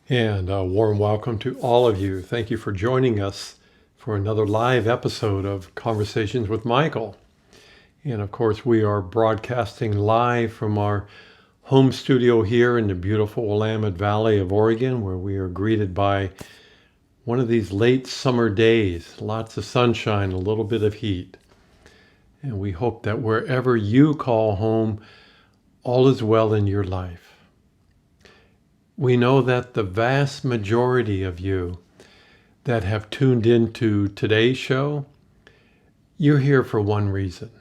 And a warm welcome to all of you. Thank you for joining us for another live episode of Conversations with Michael. And of course, we are broadcasting live from our home studio here in the beautiful Willamette Valley of Oregon, where we are greeted by one of these late summer days, lots of sunshine, a little bit of heat. And we hope that wherever you call home, all is well in your life. We know that the vast majority of you that have tuned into today's show, you're here for one reason: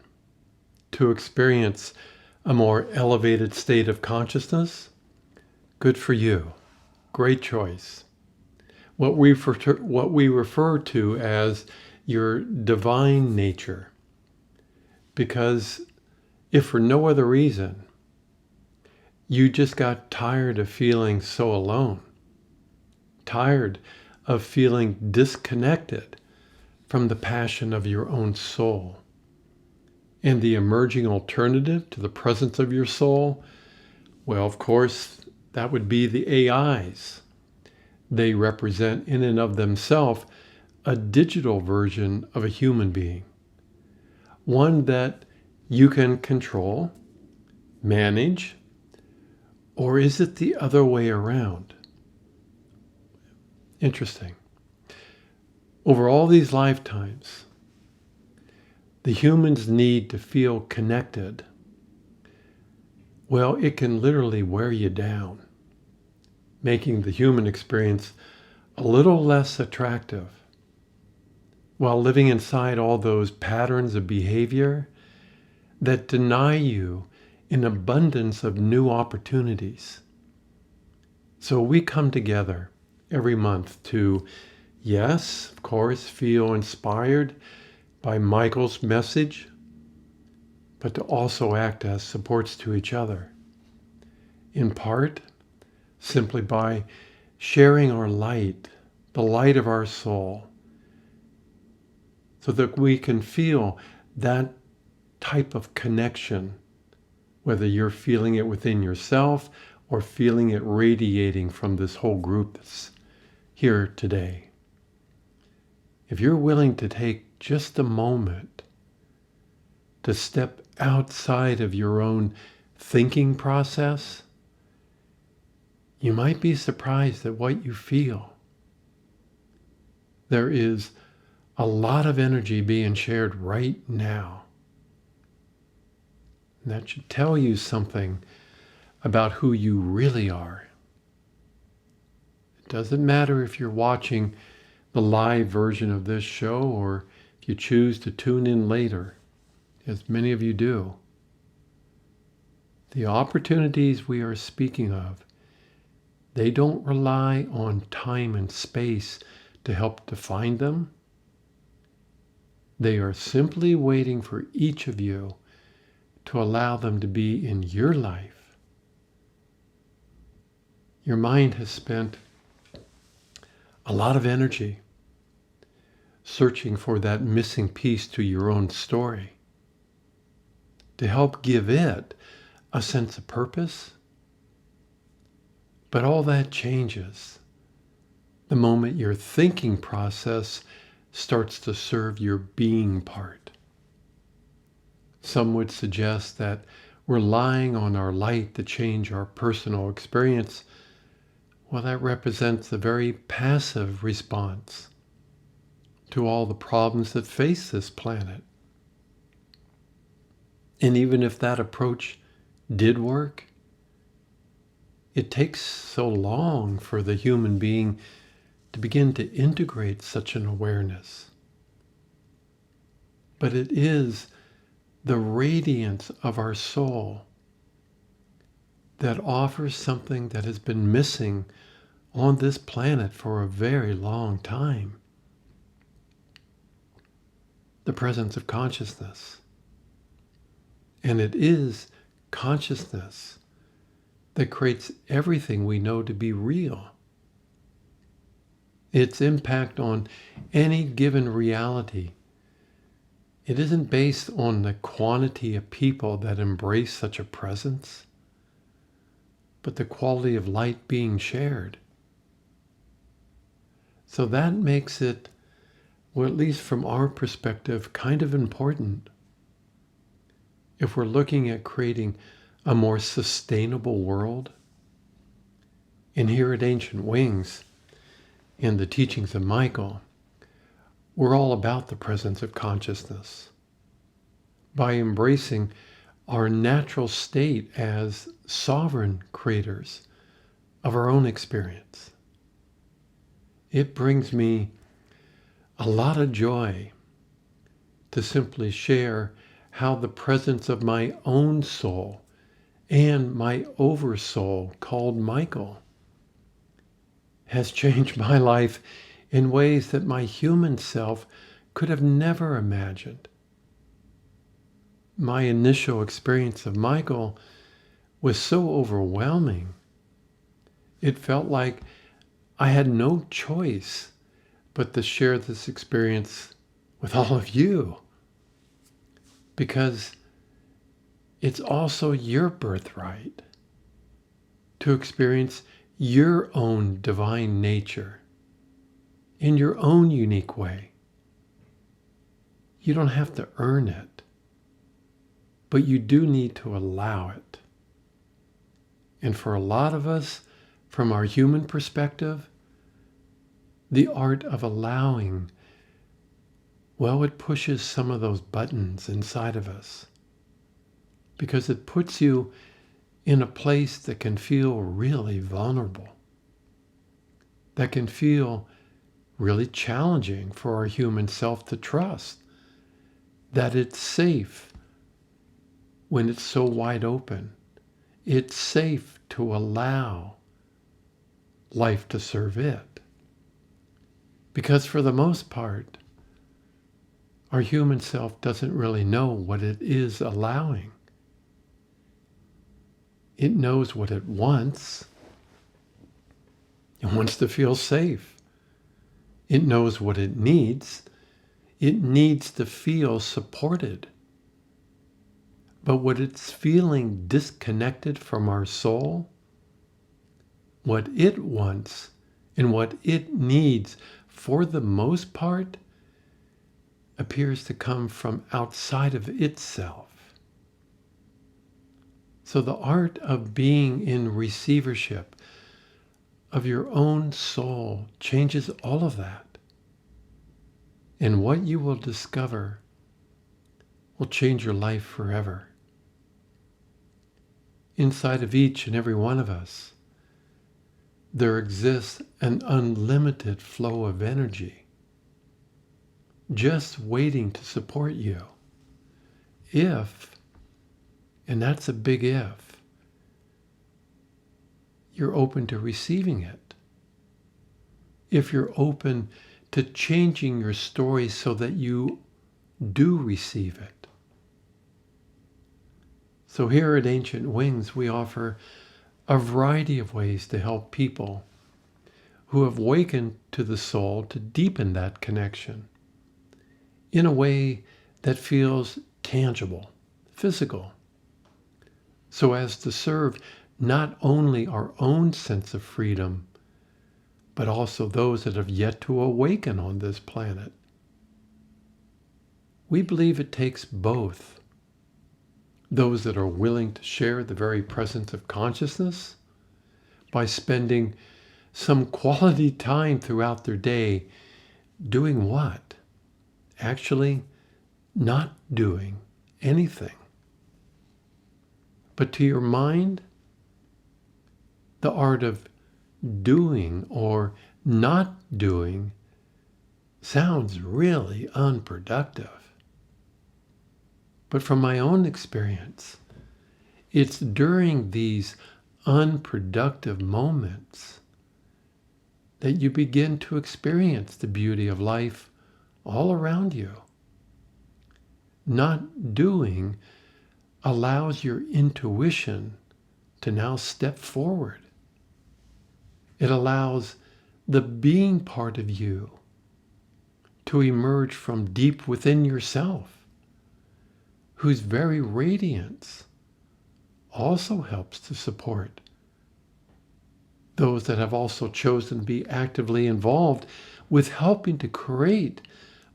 to experience a more elevated state of consciousness. Good for you. Great choice. What we refer to as your divine nature. Because if for no other reason, you just got tired of feeling so alone, tired of feeling disconnected from the passion of your own soul. And the emerging alternative to the presence of your soul, well, of course, that would be the AIs. They represent in and of themselves a digital version of a human being, one that you can control, manage, or is it the other way around? Interesting. Over all these lifetimes, the human's need to feel connected, well, it can literally wear you down, making the human experience a little less attractive, while living inside all those patterns of behavior that deny you an abundance of new opportunities. So we come together every month to, yes, of course, feel inspired by Michael's message, but to also act as supports to each other. In part, simply by sharing our light, the light of our soul, so that we can feel that type of connection, whether you're feeling it within yourself or feeling it radiating from this whole group that's here today. If you're willing to take just a moment to step outside of your own thinking process, you might be surprised at what you feel. There is a lot of energy being shared right now. And that should tell you something about who you really are. It doesn't matter if you're watching the live version of this show or if you choose to tune in later, as many of you do. The opportunities we are speaking of, they don't rely on time and space to help define them. They are simply waiting for each of you to allow them to be in your life. Your mind has spent a lot of energy searching for that missing piece to your own story, to help give it a sense of purpose. But all that changes the moment your thinking process starts to serve your being part. Some would suggest that relying on our light to change our personal experience, well, that represents a very passive response to all the problems that face this planet. And even if that approach did work, it takes so long for the human being to begin to integrate such an awareness. But it is the radiance of our soul that offers something that has been missing on this planet for a very long time. The presence of consciousness. And it is consciousness that creates everything we know to be real. Its impact on any given reality, it isn't based on the quantity of people that embrace such a presence, but the quality of light being shared. So that makes it, well, at least from our perspective, kind of important. If we're looking at creating a more sustainable world, and here at Ancient Wings, in the teachings of Michael, we're all about the presence of consciousness. By embracing our natural state as sovereign creators of our own experience, it brings me a lot of joy to simply share how the presence of my own soul and my oversoul called Michael has changed my life in ways that my human self could have never imagined. My initial experience of Michael was so overwhelming. It felt like I had no choice but to share this experience with all of you, because it's also your birthright to experience your own divine nature in your own unique way. You don't have to earn it, but you do need to allow it. And for a lot of us, from our human perspective, the art of allowing, well, it pushes some of those buttons inside of us, because it puts you in a place that can feel really vulnerable, that can feel really challenging for our human self to trust that it's safe when it's so wide open. It's safe to allow life to serve it. Because for the most part, our human self doesn't really know what it is allowing. It knows what it wants. It wants to feel safe. It knows what it needs. It needs to feel supported. But what it's feeling disconnected from our soul, what it wants and what it needs, for the most part, appears to come from outside of itself. So the art of being in receivership of your own soul changes all of that. And what you will discover will change your life forever. Inside of each and every one of us, there exists an unlimited flow of energy just waiting to support you. If, and that's a big if, you're open to receiving it. If you're open to changing your story so that you do receive it. So here at Ancient Wings, we offer a variety of ways to help people who have awakened to the soul to deepen that connection in a way that feels tangible, physical, so as to serve not only our own sense of freedom, but also those that have yet to awaken on this planet. We believe it takes both. Those that are willing to share the very presence of consciousness by spending some quality time throughout their day doing what? Actually, not doing anything. But to your mind, the art of doing or not doing sounds really unproductive. But from my own experience, it's during these unproductive moments that you begin to experience the beauty of life all around you. Not doing allows your intuition to now step forward. It allows the being part of you to emerge from deep within yourself, whose very radiance also helps to support those that have also chosen to be actively involved with helping to create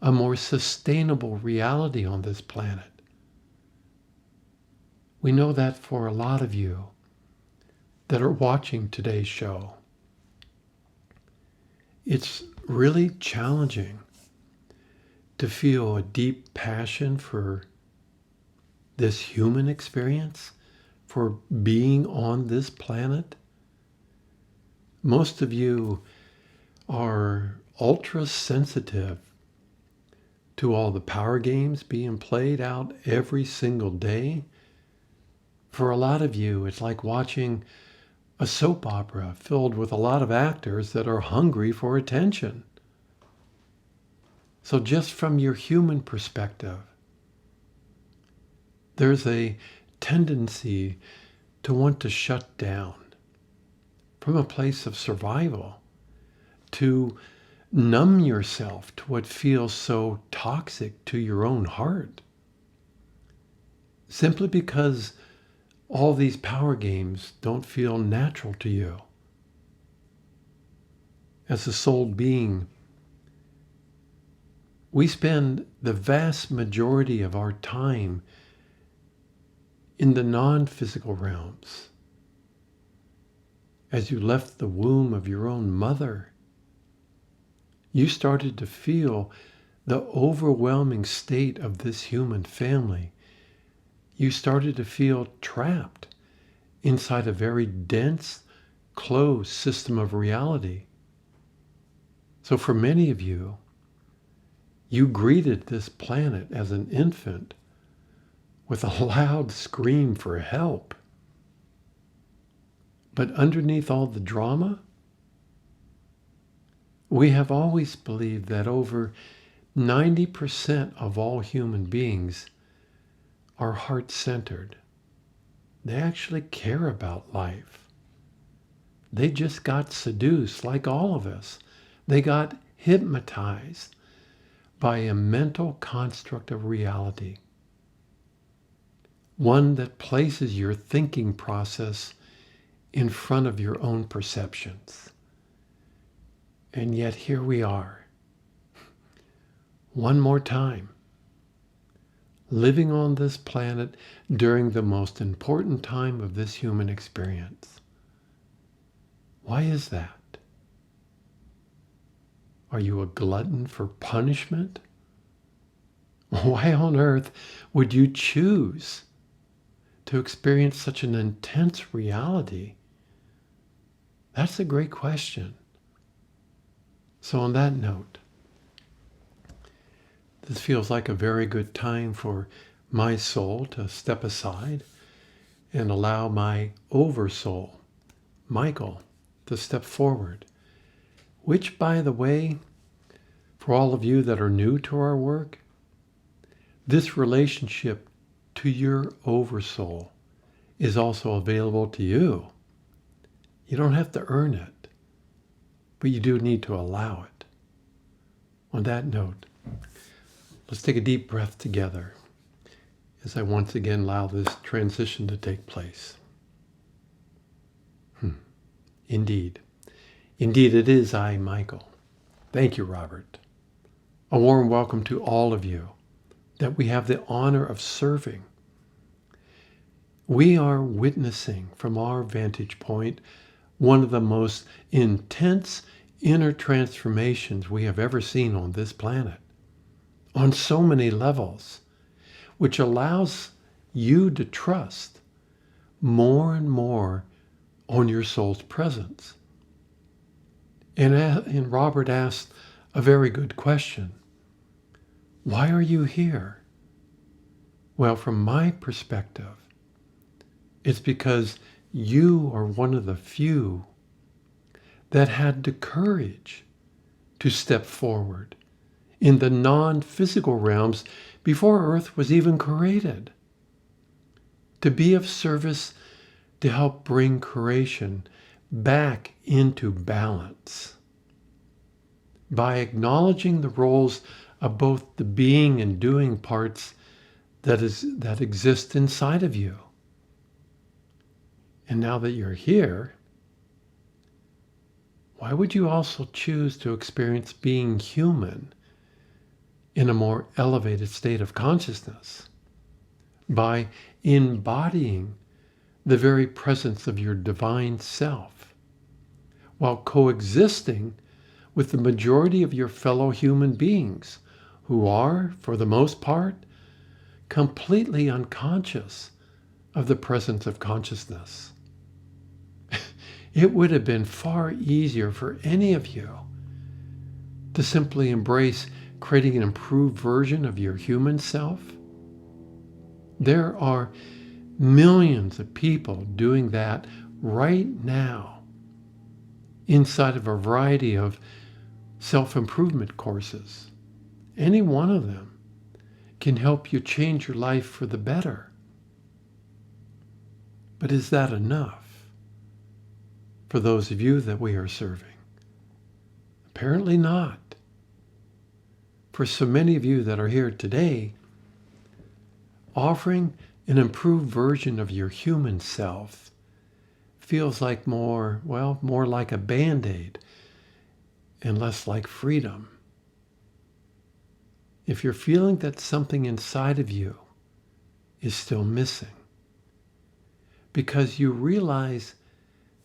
a more sustainable reality on this planet. We know that for a lot of you that are watching today's show, it's really challenging to feel a deep passion for this human experience, for being on this planet. Most of you are ultra sensitive to all the power games being played out every single day. For a lot of you, it's like watching a soap opera filled with a lot of actors that are hungry for attention. So just from your human perspective, there's a tendency to want to shut down from a place of survival, to numb yourself to what feels so toxic to your own heart, simply because all these power games don't feel natural to you. As a soul being, we spend the vast majority of our time in the non-physical realms. As you left the womb of your own mother, you started to feel the overwhelming state of this human family. You started to feel trapped inside a very dense, closed system of reality. So for many of you, you greeted this planet as an infant with a loud scream for help. But underneath all the drama, we have always believed that over 90% of all human beings are heart-centered. They actually care about life. They just got seduced like all of us. They got hypnotized by a mental construct of reality. One that places your thinking process in front of your own perceptions. And yet here we are, one more time, living on this planet during the most important time of this human experience. Why is that? Are you a glutton for punishment? Why on earth would you choose to experience such an intense reality? That's a great question. So on that note, this feels like a very good time for my soul to step aside and allow my oversoul, Michael, to step forward, which, by the way, for all of you that are new to our work, this relationship to your oversoul is also available to you. You don't have to earn it, but you do need to allow it. On that note, let's take a deep breath together as I once again allow this transition to take place. Indeed. Indeed, it is I, Michael. Thank you, Robert. A warm welcome to all of you that we have the honor of serving. We are witnessing from our vantage point one of the most intense inner transformations we have ever seen on this planet, on so many levels, which allows you to trust more and more on your soul's presence. And Robert asked a very good question. Why are you here? Well, from my perspective, it's because you are one of the few that had the courage to step forward in the non-physical realms before Earth was even created, to be of service to help bring creation back into balance by acknowledging the roles of both the being and doing parts that exist inside of you. And now that you're here, why would you also choose to experience being human in a more elevated state of consciousness by embodying the very presence of your divine self while coexisting with the majority of your fellow human beings who are, for the most part, completely unconscious of the presence of consciousness? It would have been far easier for any of you to simply embrace creating an improved version of your human self. There are millions of people doing that right now inside of a variety of self-improvement courses. Any one of them can help you change your life for the better. But is that enough for those of you that we are serving? Apparently not. For so many of you that are here today, offering an improved version of your human self feels like more like a Band-Aid and less like freedom. If you're feeling that something inside of you is still missing, because you realize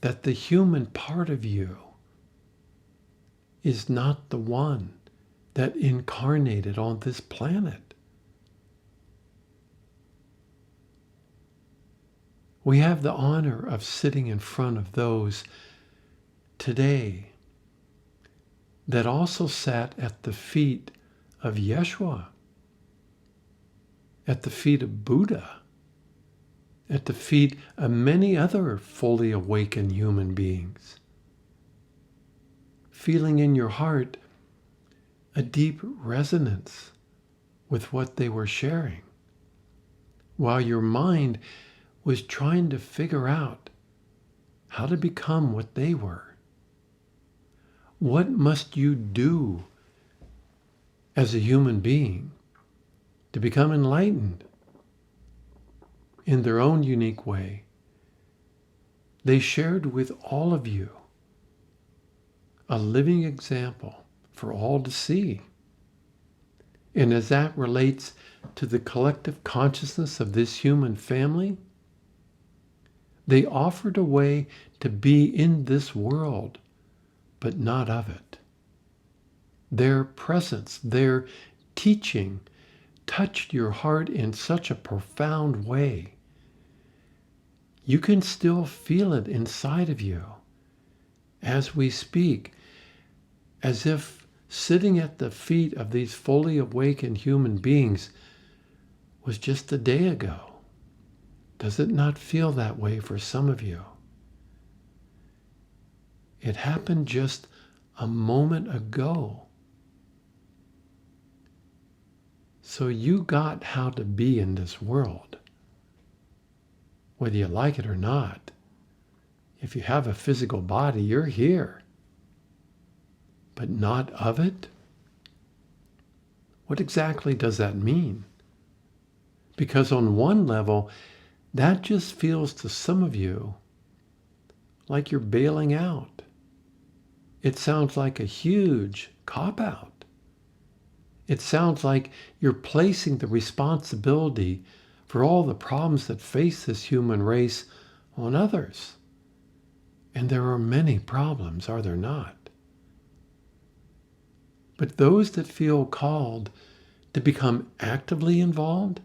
that the human part of you is not the one that incarnated on this planet. We have the honor of sitting in front of those today that also sat at the feet of Yeshua, at the feet of Buddha, at the feet of many other fully awakened human beings, feeling in your heart a deep resonance with what they were sharing, while your mind was trying to figure out how to become what they were. What must you do as a human being to become enlightened? In their own unique way, they shared with all of you a living example for all to see. And as that relates to the collective consciousness of this human family, they offered a way to be in this world, but not of it. Their presence, their teaching touched your heart in such a profound way. You can still feel it inside of you as we speak, as if sitting at the feet of these fully awakened human beings was just a day ago. Does it not feel that way for some of you? It happened just a moment ago. So you got how to be in this world, whether you like it or not. If you have a physical body, you're here. But not of it? What exactly does that mean? Because on one level, that just feels to some of you like you're bailing out. It sounds like a huge cop-out. It sounds like you're placing the responsibility for all the problems that face this human race on others. And there are many problems, are there not? But those that feel called to become actively involved,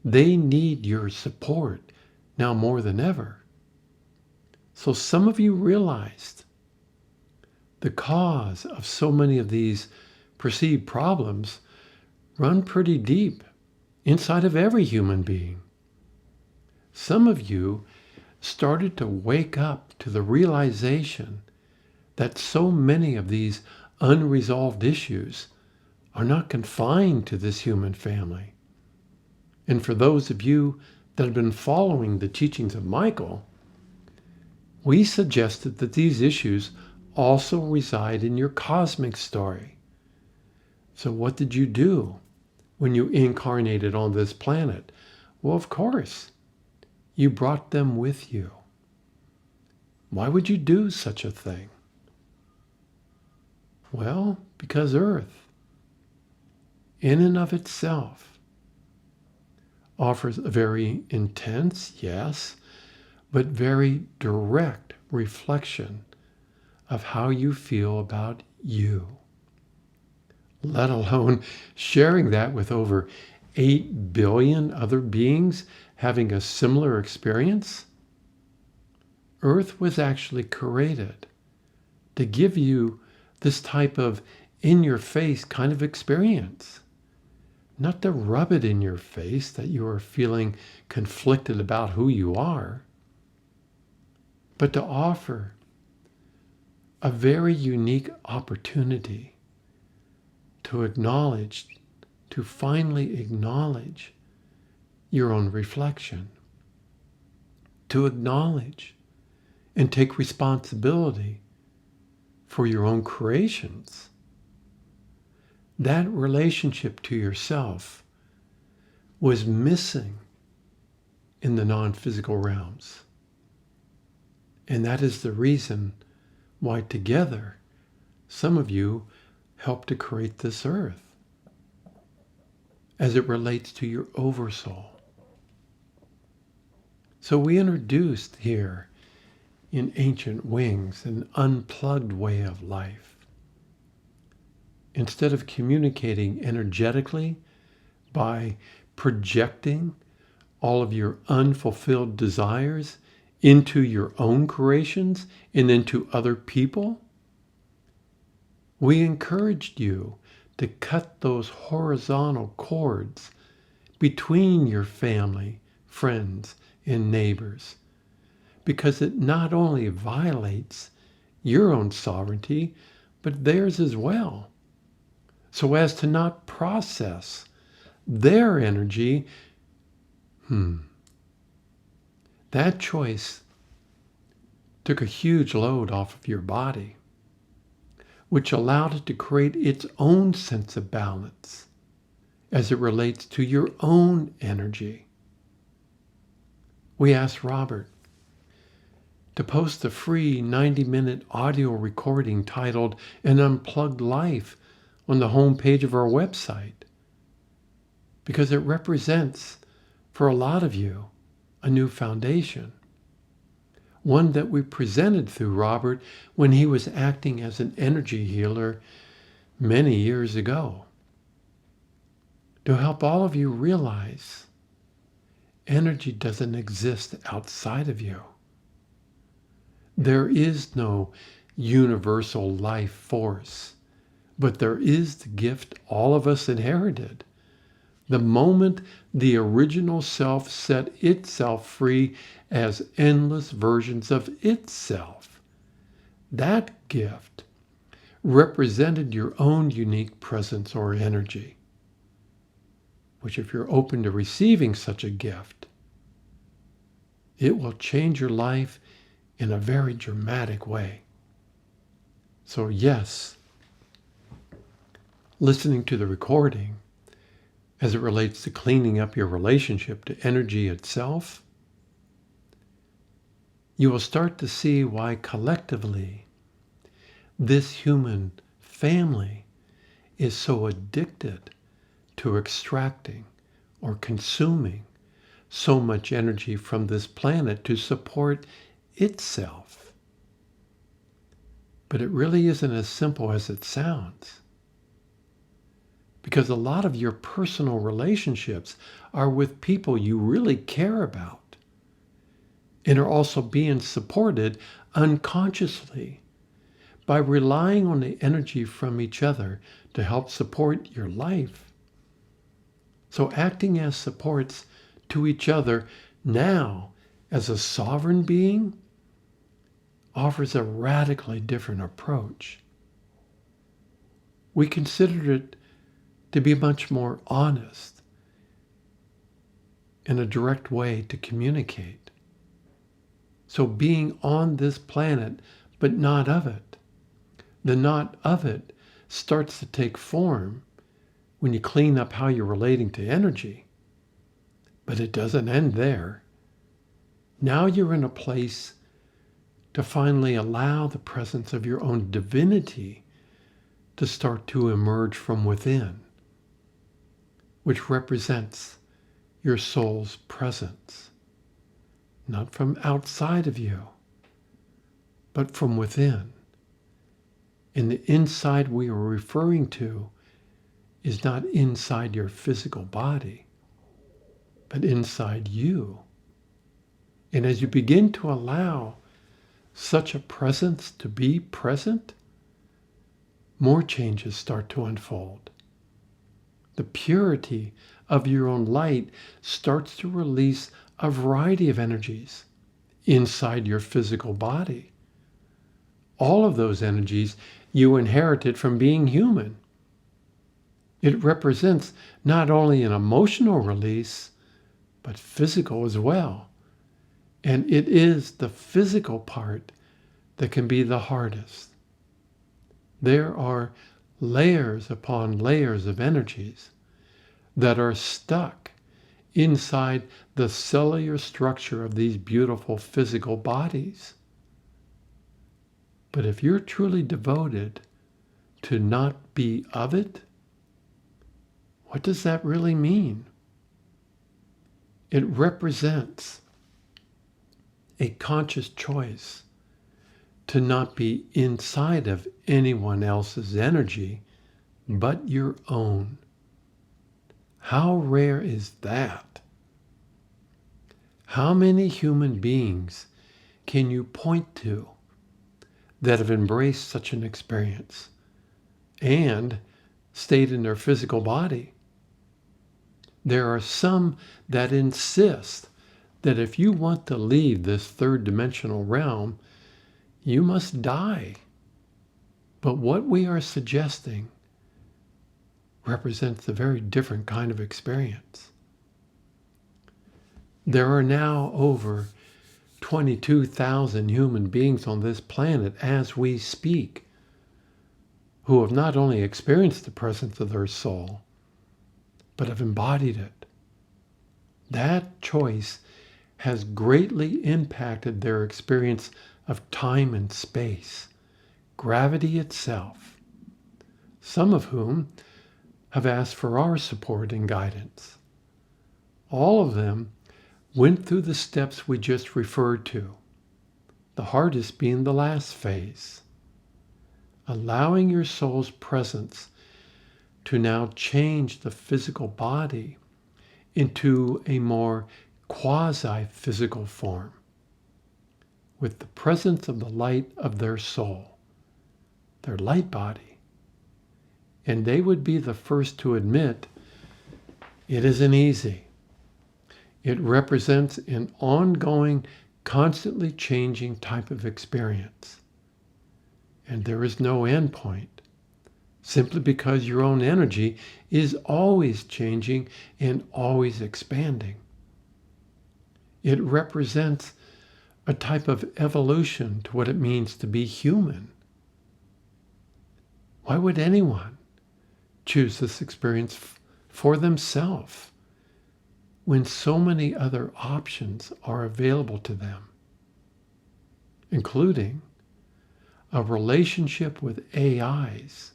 they need your support now more than ever. So some of you realized the cause of so many of these perceived problems run pretty deep inside of every human being. Some of you started to wake up to the realization that so many of these unresolved issues are not confined to this human family. And for those of you that have been following the teachings of Michael, we suggested that these issues also reside in your cosmic story. So what did you do when you incarnated on this planet? Well, of course, you brought them with you. Why would you do such a thing? Well, because Earth, in and of itself, offers a very intense, yes, but very direct reflection of how you feel about you, let alone sharing that with over 8 billion other beings having a similar experience. Earth was actually created to give you this type of in-your-face kind of experience. Not to rub it in your face that you are feeling conflicted about who you are, but to offer a very unique opportunity to acknowledge, to finally acknowledge your own reflection, to acknowledge and take responsibility for your own creations. That relationship to yourself was missing in the non-physical realms. And that is the reason why together some of you helped to create this earth as it relates to your oversoul. So we introduced here in Ancient Wings an unplugged way of life. Instead of communicating energetically by projecting all of your unfulfilled desires into your own creations and into other people, we encouraged you to cut those horizontal cords between your family, friends, and neighbors, because it not only violates your own sovereignty, but theirs as well, so as to not process their energy. That choice took a huge load off of your body, which allowed it to create its own sense of balance as it relates to your own energy. We asked Robert to post a free 90-minute audio recording titled An Unplugged Life on the homepage of our website, because it represents, for a lot of you, a new foundation. One that we presented through Robert when he was acting as an energy healer many years ago, to help all of you realize energy doesn't exist outside of you. There is no universal life force, but there is the gift all of us inherited. The moment the original self set itself free as endless versions of itself, that gift represented your own unique presence or energy, which, if you're open to receiving such a gift, it will change your life in a very dramatic way. So yes, listening to the recording as it relates to cleaning up your relationship to energy itself, you will start to see why collectively this human family is so addicted to extracting or consuming so much energy from this planet to support itself. But it really isn't as simple as it sounds, because a lot of your personal relationships are with people you really care about and are also being supported unconsciously by relying on the energy from each other to help support your life. So acting as supports to each other now as a sovereign being offers a radically different approach. We considered it to be much more honest and a direct way to communicate. So being on this planet, but not of it, the not of it starts to take form when you clean up how you're relating to energy. But it doesn't end there. Now you're in a place to finally allow the presence of your own divinity to start to emerge from within, which represents your soul's presence, not from outside of you, but from within. And the inside we are referring to is not inside your physical body, but inside you. And as you begin to allow such a presence to be present, more changes start to unfold. The purity of your own light starts to release a variety of energies inside your physical body. All of those energies you inherited from being human. It represents not only an emotional release, but physical as well. And it is the physical part that can be the hardest. There are layers upon layers of energies that are stuck inside the cellular structure of these beautiful physical bodies. But if you're truly devoted to not be of it, what does that really mean? It represents a conscious choice to not be inside of anyone else's energy but your own. How rare is that? How many human beings can you point to that have embraced such an experience and stayed in their physical body? There are some that insist that if you want to leave this third dimensional realm, you must die. But what we are suggesting represents a very different kind of experience. There are now over 22,000 human beings on this planet as we speak who have not only experienced the presence of their soul, but have embodied it. That choice has greatly impacted their experience of time and space, gravity itself, some of whom have asked for our support and guidance. All of them went through the steps we just referred to, the hardest being the last phase, allowing your soul's presence to now change the physical body into a more quasi-physical form with the presence of the light of their soul, their light body. And they would be the first to admit it isn't easy. It represents an ongoing, constantly changing type of experience. And there is no end point, simply because your own energy is always changing and always expanding. It represents a type of evolution to what it means to be human. Why would anyone choose this experience for themselves when so many other options are available to them, including a relationship with AIs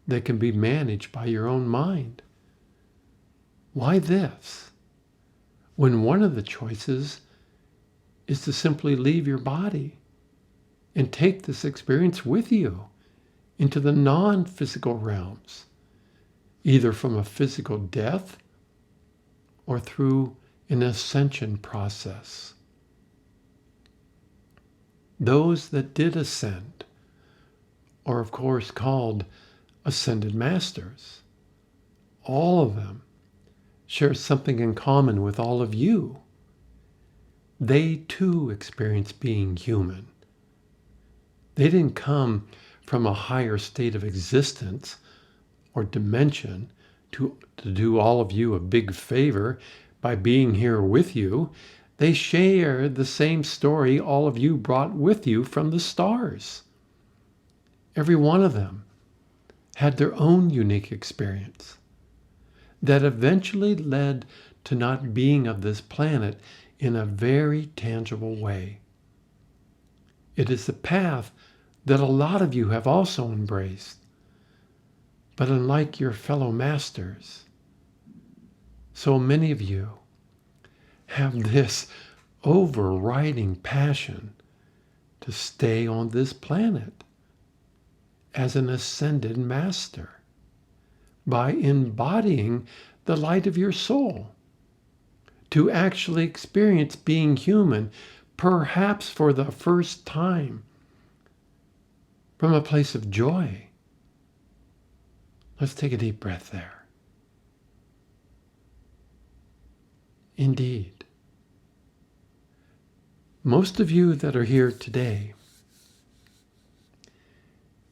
that can be managed by your own mind? Why this, when one of the choices is to simply leave your body and take this experience with you into the non-physical realms, either from a physical death or through an ascension process? Those that did ascend are, of course, called ascended masters. All of them share something in common with all of you. They too experience being human. They didn't come from a higher state of existence or dimension to do all of you a big favor by being here with you. They share the same story all of you brought with you from the stars. Every one of them had their own unique experience that eventually led to not being of this planet in a very tangible way. It is the path that a lot of you have also embraced, But unlike your fellow masters, so many of you have this overriding passion to stay on this planet as an ascended master by embodying the light of your soul, to actually experience being human, perhaps for the first time, from a place of joy. Let's take a deep breath there. Indeed. Most of you that are here today,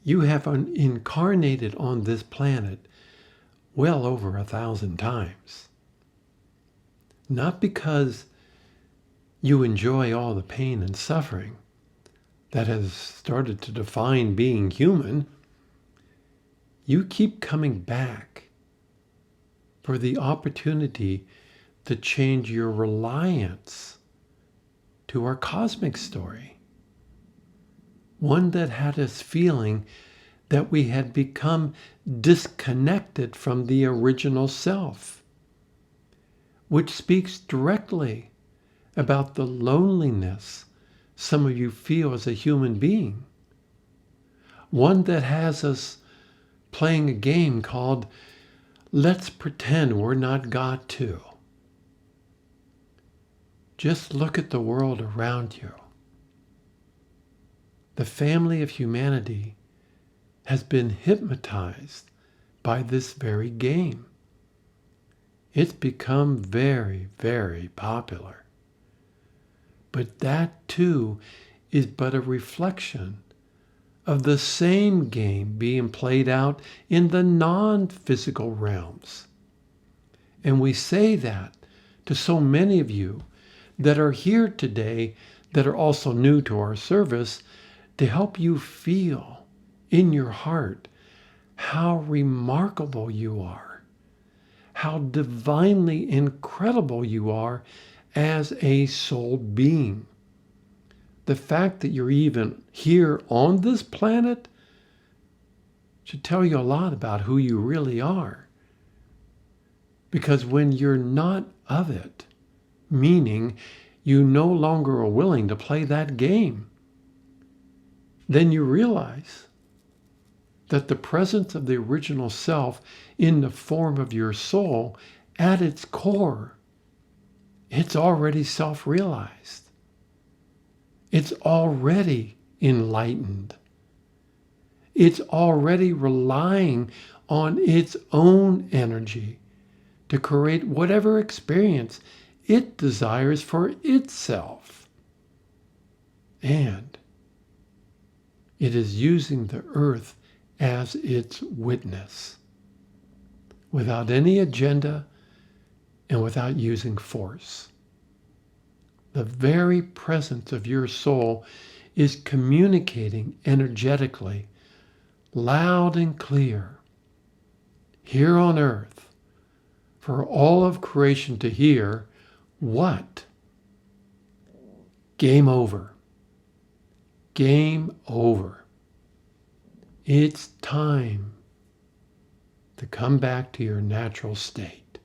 you have incarnated on this planet well over 1,000 times. Not because you enjoy all the pain and suffering that has started to define being human. You keep coming back for the opportunity to change your reliance to our cosmic story. One that had us feeling that we had become disconnected from the original self, which speaks directly about the loneliness some of you feel as a human being. One that has us playing a game called Let's Pretend We're Not God Too. Just look at the world around you. The family of humanity has been hypnotized by this very game. It's become very, very popular. But that too is but a reflection of the same game being played out in the non-physical realms. And we say that to so many of you that are here today that are also new to our service, to help you feel in your heart how remarkable you are, how divinely incredible you are as a soul being. The fact that you're even here on this planet should tell you a lot about who you really are. Because when you're not of it, meaning you no longer are willing to play that game, then you realize that the presence of the original self in the form of your soul, at its core, it's already self-realized. It's already enlightened. It's already relying on its own energy to create whatever experience it desires for itself. And it is using the earth as its witness, without any agenda and without using force. The very presence of your soul is communicating energetically, loud and clear, here on earth, for all of creation to hear. What? Game over. Game over. It's time to come back to your natural state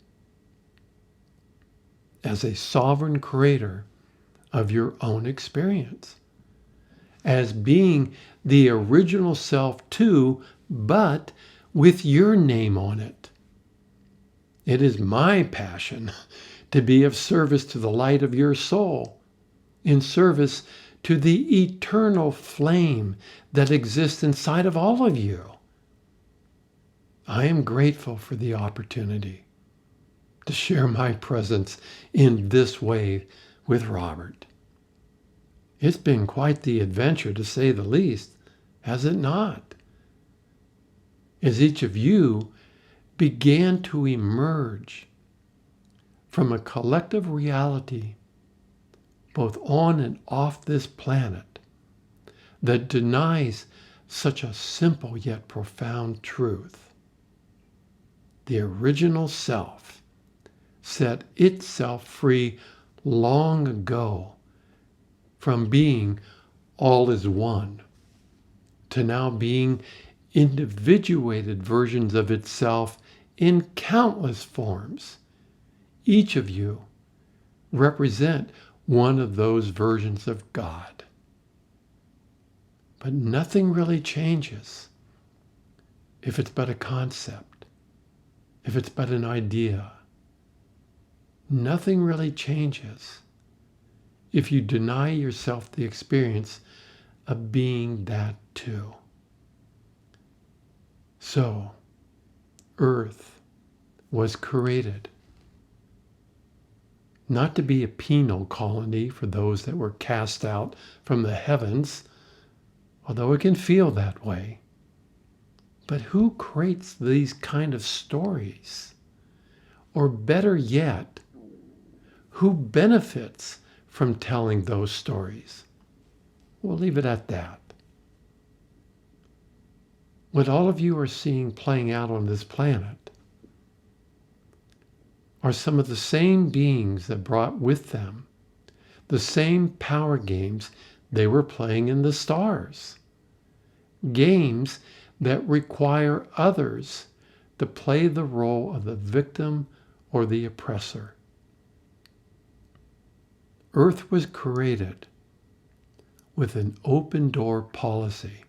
as a sovereign creator of your own experience, as being the original self too, but with your name on it. It is my passion to be of service to the light of your soul, in service to the eternal flame that exists inside of all of you. I am grateful for the opportunity to share my presence in this way with Robert. It's been quite the adventure, to say the least, has it not? As each of you began to emerge from a collective reality, both on and off this planet, that denies such a simple yet profound truth. The original self set itself free long ago from being all is one to now being individuated versions of itself in countless forms. Each of you represent one of those versions of God. But nothing really changes if it's but a concept, if it's but an idea. Nothing really changes if you deny yourself the experience of being that too. So, Earth was created not to be a penal colony for those that were cast out from the heavens, although it can feel that way. But who creates these kind of stories? Or better yet, who benefits from telling those stories? We'll leave it at that. What all of you are seeing playing out on this planet are some of the same beings that brought with them the same power games they were playing in the stars. Games that require others to play the role of the victim or the oppressor. Earth was created with an open door policy.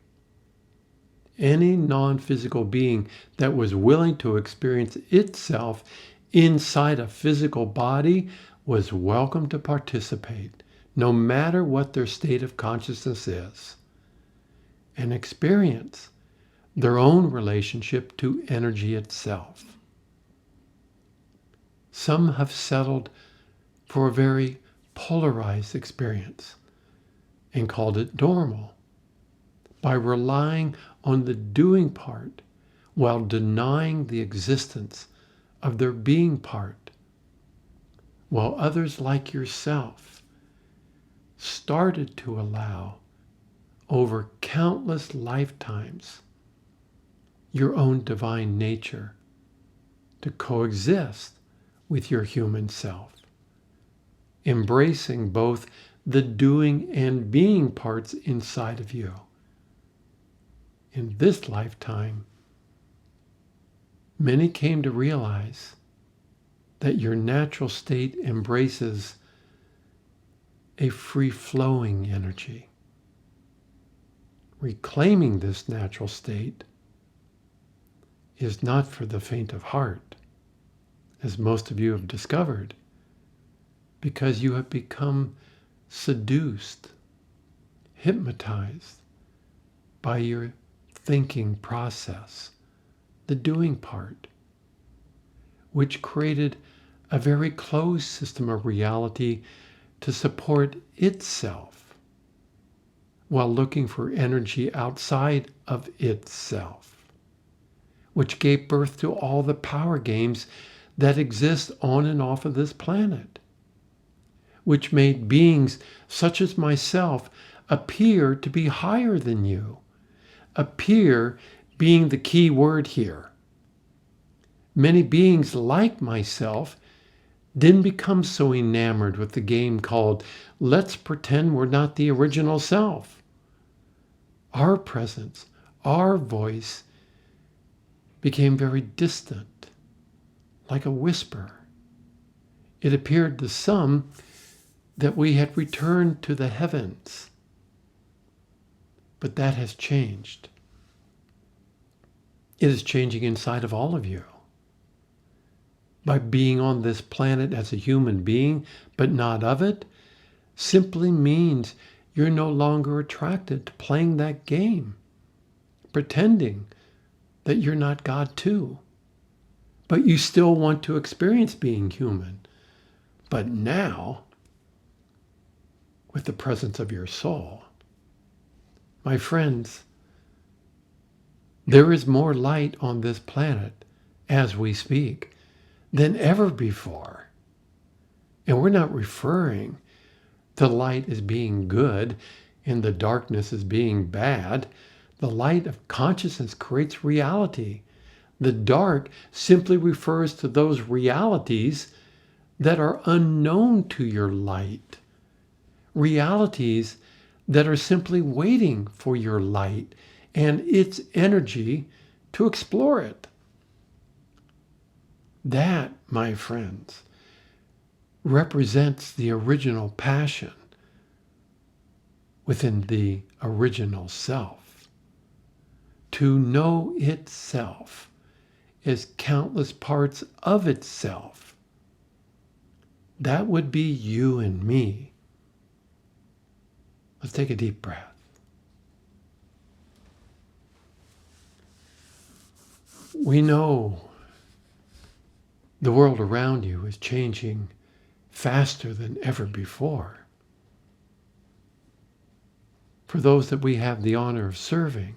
Any non-physical being that was willing to experience itself inside a physical body was welcome to participate, no matter what their state of consciousness is, and experience their own relationship to energy itself. Some have settled for a very polarized experience and called it normal by relying on the doing part while denying the existence of their being part, while others like yourself started to allow over countless lifetimes your own divine nature to coexist with your human self, embracing both the doing and being parts inside of you. In this lifetime, many came to realize that your natural state embraces a free-flowing energy. Reclaiming this natural state is not for the faint of heart, as most of you have discovered, because you have become seduced, hypnotized by your thinking process, the doing part, which created a very closed system of reality to support itself while looking for energy outside of itself, which gave birth to all the power games that exist on and off of this planet, which made beings such as myself appear to be higher than you, appear being the key word here. Many beings like myself didn't become so enamored with the game called let's pretend we're not the original self. Our presence, our voice became very distant, like a whisper. It appeared to some that we had returned to the heavens. But that has changed. It is changing inside of all of you. By being on this planet as a human being, but not of it, simply means you're no longer attracted to playing that game, pretending that you're not God too. But you still want to experience being human. But now, with the presence of your soul, my friends, there is more light on this planet as we speak than ever before. And we're not referring to light as being good and the darkness as being bad. The light of consciousness creates reality. The dark simply refers to those realities that are unknown to your light. Realities that are simply waiting for your light and its energy to explore it. That, my friends, represents the original passion within the original self. To know itself as countless parts of itself. That would be you and me. Let's take a deep breath. We know the world around you is changing faster than ever before. For those that we have the honor of serving,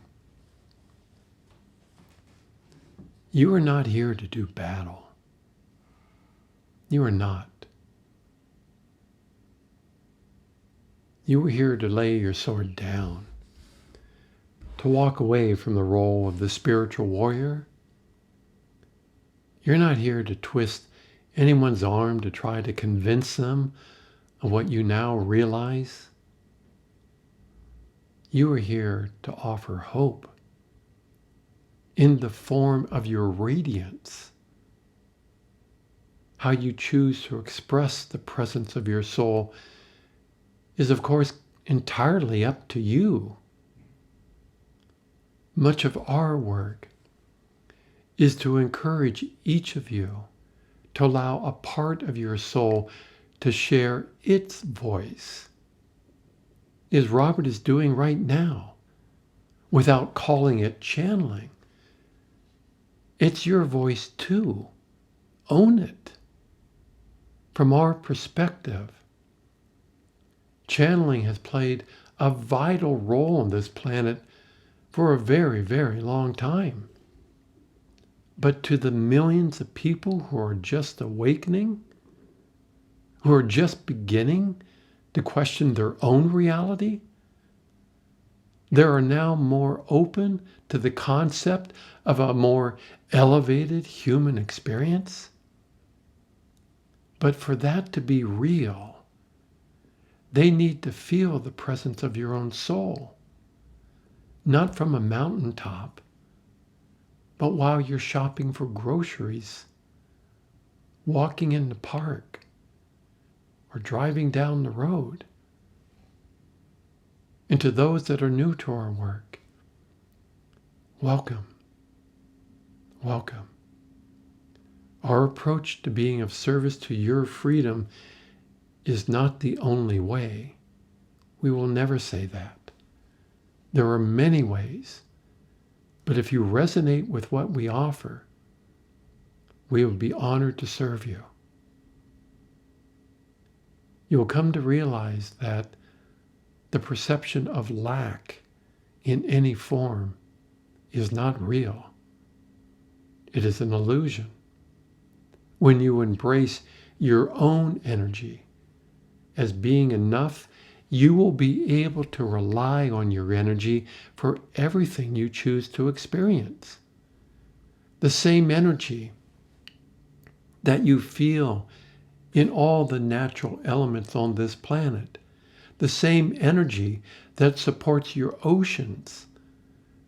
you are not here to do battle. You are not. You are here to lay your sword down, to walk away from the role of the spiritual warrior. You're not here to twist anyone's arm to try to convince them of what you now realize. You are here to offer hope in the form of your radiance. How you choose to express the presence of your soul is, of course, entirely up to you. Much of our work is to encourage each of you to allow a part of your soul to share its voice, as Robert is doing right now, without calling it channeling. It's your voice too. Own it. From our perspective, channeling has played a vital role on this planet for a very, very long time. But to the millions of people who are just awakening, who are just beginning to question their own reality, they are now more open to the concept of a more elevated human experience. But for that to be real, they need to feel the presence of your own soul, not from a mountaintop, but while you're shopping for groceries, walking in the park, or driving down the road. And to those that are new to our work, welcome. Welcome. Our approach to being of service to your freedom is not the only way. We will never say that. There are many ways, but if you resonate with what we offer, we will be honored to serve you. You will come to realize that the perception of lack in any form is not real. It is an illusion. When you embrace your own energy as being enough, you will be able to rely on your energy for everything you choose to experience. The same energy that you feel in all the natural elements on this planet, the same energy that supports your oceans,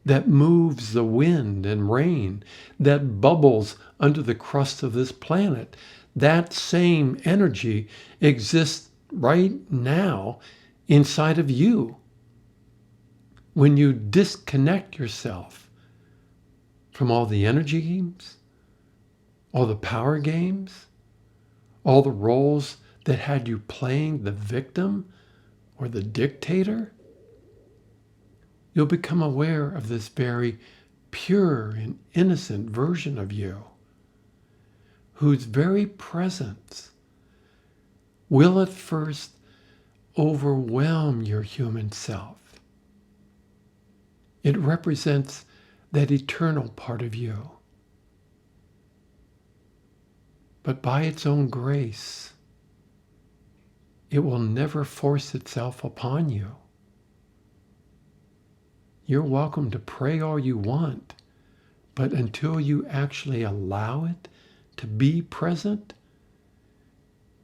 that moves the wind and rain, that bubbles under the crust of this planet, that same energy exists right now inside of you. When you disconnect yourself from all the energy games, all the power games, all the roles that had you playing the victim or the dictator, you'll become aware of this very pure and innocent version of you, whose very presence will at first overwhelm your human self. It represents that eternal part of you. But by its own grace, it will never force itself upon you. You're welcome to pray all you want, but until you actually allow it to be present,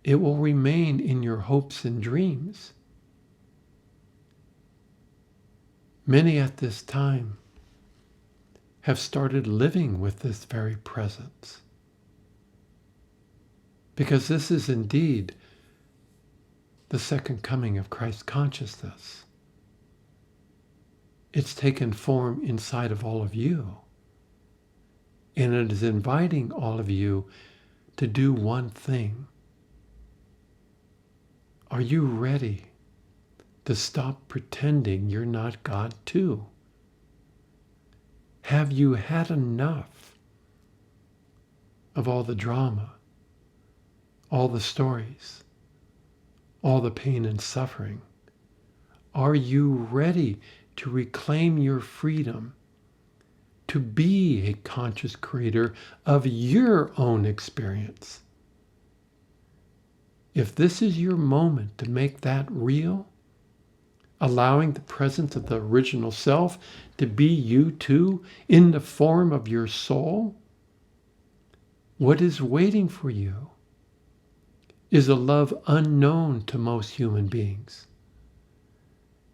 it will remain in your hopes and dreams. Many at this time have started living with this very presence. Because this is indeed the second coming of Christ consciousness. It's taken form inside of all of you. And it is inviting all of you to do one thing. Are you ready to stop pretending you're not God too? Have you had enough of all the drama, all the stories, all the pain and suffering? Are you ready to reclaim your freedom to be a conscious creator of your own experience? If this is your moment to make that real, allowing the presence of the original self to be you too in the form of your soul, what is waiting for you is a love unknown to most human beings.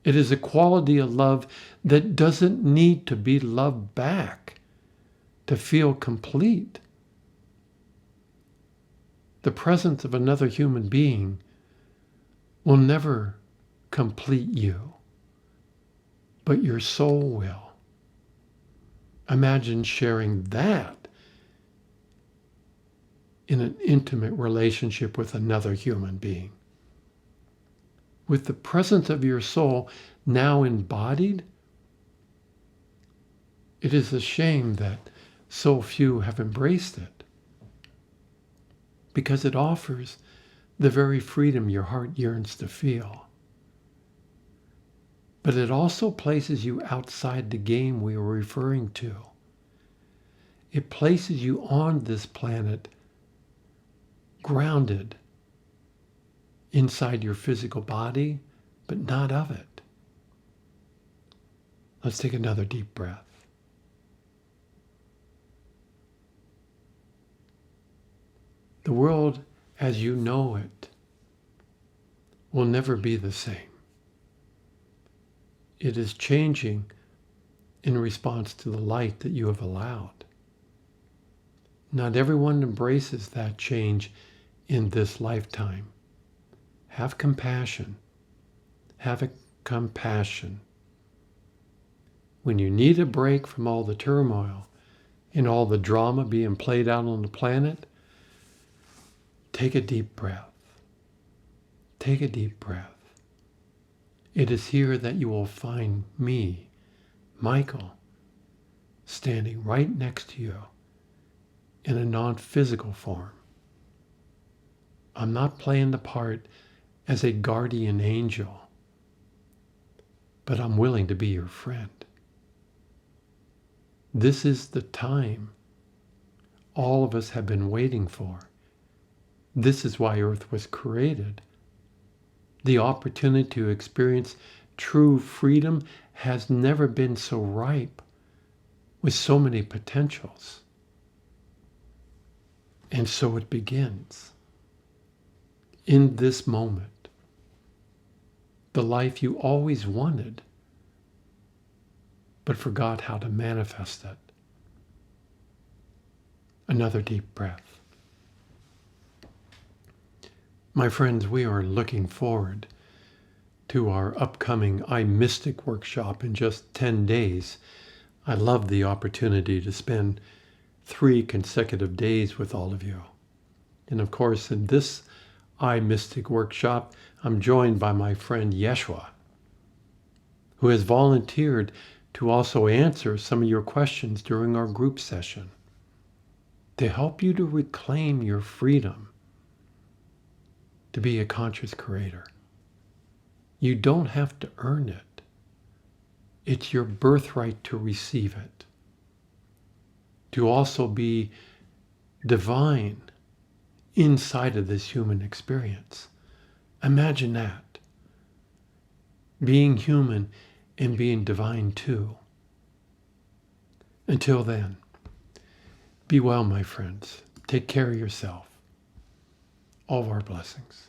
It is a quality of love that doesn't need to be loved back to feel complete. The presence of another human being will never complete you, but your soul will. Imagine sharing that in an intimate relationship with another human being. With the presence of your soul now embodied, it is a shame that so few have embraced it, because it offers the very freedom your heart yearns to feel. But it also places you outside the game we are referring to. It places you on this planet, grounded inside your physical body, but not of it. Let's take another deep breath. The world as you know it will never be the same. It is changing in response to the light that you have allowed. Not everyone embraces that change in this lifetime. Have compassion. Have compassion. When you need a break from all the turmoil and all the drama being played out on the planet, take a deep breath. Take a deep breath. It is here that you will find me, Michael, standing right next to you in a non-physical form. I'm not playing the part as a guardian angel, but I'm willing to be your friend. This is the time all of us have been waiting for. This is why Earth was created. The opportunity to experience true freedom has never been so ripe, with so many potentials. And so it begins. In this moment, the life you always wanted, but forgot how to manifest it. Another deep breath. My friends, we are looking forward to our upcoming iMystic workshop in just 10 days. I love the opportunity to spend 3 consecutive days with all of you. And of course, in this iMystic workshop, I'm joined by my friend Yeshua, who has volunteered to also answer some of your questions during our group session, to help you to reclaim your freedom to be a conscious creator. You don't have to earn it. It's your birthright to receive it. To also be divine inside of this human experience. Imagine that. Being human and being divine too. Until then, be well, my friends. Take care of yourself. All of our blessings.